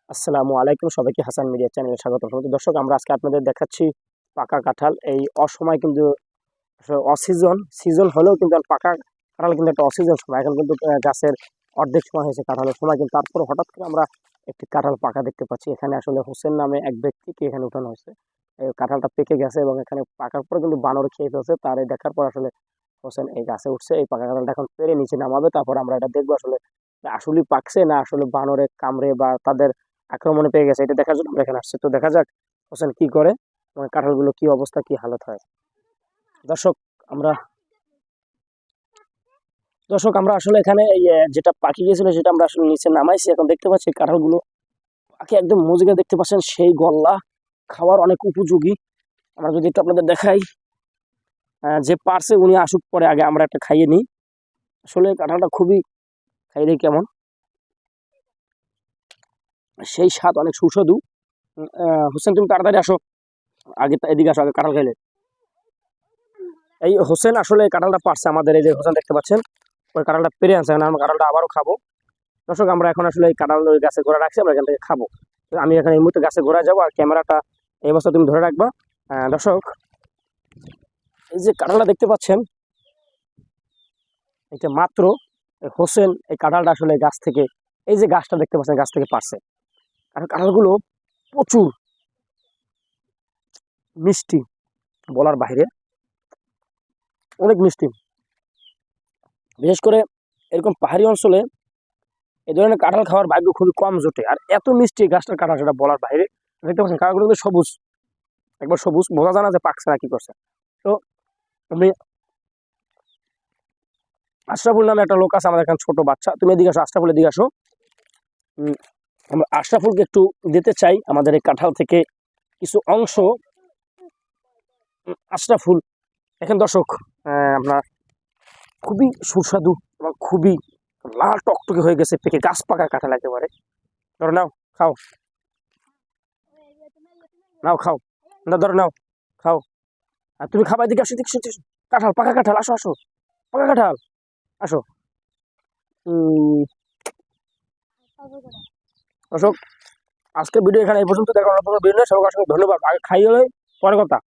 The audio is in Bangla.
আসসালামু আলাইকুম, সবাইকে হাসান মিডিয়া চ্যানেলে স্বাগত। দর্শক, আমরা আজকে আপনাদের দেখাচ্ছি পাকা কাঁঠাল। এই অসময় কিন্তু অসিজন সিজন হলেও কিন্তু আর পাকা কাঁঠাল কিন্তু একটা অসিজন সময়। এখন কিন্তু গাছের অর্ধেক সময় হয়েছে কাঁঠালের সময়, কিন্তু তারপরে হঠাৎ করে আমরা একটি কাঁঠাল পাকা দেখতে পাচ্ছি। এখানে আসলে হোসেন নামে এক ব্যক্তিকে এখানে উঠানো হয়েছে। এই কাঁঠালটা পেকে গেছে এবং এখানে পাকার পরে কিন্তু বানর খেয়ে ফেলছে। তার এই দেখার পর আসলে হোসেন এই গাছে উঠছে। এই পাকা কাঁঠালটা এখন পেরে নিচে নামাবে, তারপর আমরা এটা দেখবো আসলে আসলে পাকছে না আসলে বানরে কামড়ে বা তাদের আক্রমণে পেয়ে গেছে। এটা দেখার জন্য আমরা এখানে আসছি। তো দেখা যাক হোসেন কি করে, মানে কাঁঠালগুলো কি অবস্থা, কি হালত হয়। দর্শক আমরা দর্শক আমরা আসলে এখানে এই যেটা পাকি গেছিল সেটা আমরা আসলে নিচে নামাইছি। এখন দেখতে পাচ্ছি কাঁঠালগুলো পাখি একদম মজিকে দেখতে পাচ্ছেন, সেই গল্লা, খাওয়ার অনেক উপযোগী। আমরা যদি একটু আপনাদের দেখাই, যে পারছে উনি আসুক, পরে আগে আমরা একটা খাইয়ে নিই। আসলে কাঁঠালটা খুবই, খাই দেখি কেমন, সেই স্বাদ, অনেক সুস্বাদু। হোসেন তুমি তাড়াতাড়ি আসো, আগে এদিকে আসো, আগে কাঁঠাল খাইলে। এই হোসেন আসলে কাঁঠালটা পারছে আমাদের, এই যে হোসেন দেখতে পাচ্ছেন ওই কাঁঠালটা পেরে আনছে। আমরা কাঁঠালটা আবারও খাবো। দর্শক আমরা এখন আসলে এই কাঁঠাল ওই গাছে ঘোরা রাখছি, আমরা এখান থেকে খাবো। তো আমি এখন এই মুহূর্তে গাছে ঘোরা যাবো, আর ক্যামেরাটা এই অবস্থা তুমি ধরে রাখবা। দর্শক এই যে কাঁঠালটা দেখতে পাচ্ছেন, এটা মাত্র হোসেন এই কাঁঠালটা আসলে গাছ থেকে, এই যে গাছটা দেখতে পাচ্ছেন গাছ থেকে পারছে। আর কাঁঠালগুলো প্রচুর মিষ্টি, বলার বাইরে, অনেক মিষ্টি। বিশেষ করে এরকম পাহাড়ি অঞ্চলে এই ধরনের কাঁঠাল খাওয়ার ভাগ্য খুবই কম জোটে। আর এত মিষ্টি গাছটার কাঁঠাল, সেটা বলার বাইরে। দেখতে পাচ্ছেন কাঁঠালগুলো কিন্তু সবুজ, একবার সবুজ, বোঝা যায় না যে পাকছে না কি করছে। তো তুমি, আশরাফুল নামে একটা লোক আছে আমাদের এখানে, ছোট বাচ্চা, তুমি এদিকে আসো, আশরাফুল এদিকে আসো। আমরা আশরাফুলকে একটু দিতে চাই আমাদের এই কাঁঠাল থেকে কিছু অংশ। আশরাফুল, এখন দর্শক আপনার খুবই সুস্বাদু এবং খুবই লাল টকটকে হয়ে গেছে, পেকে গাছ পাকা কাঁঠাল একেবারে। ধরো নাও, খাও, নাও খাও, না ধরো নাও, খাও। আর তুমি খাবার দিকে আসো, দেখছো কাঁঠাল, পাকা কাঁঠাল, আসো আসো, পাকা কাঁঠাল, আসো। দর্শক আজকের ভিডিও এখানে এই পর্যন্ত। দেখা অন্য কোনো ভিডিও নেই। সবাইকে অসংখ্য ধন্যবাদ। আগে খাইয়ে পরে কথা।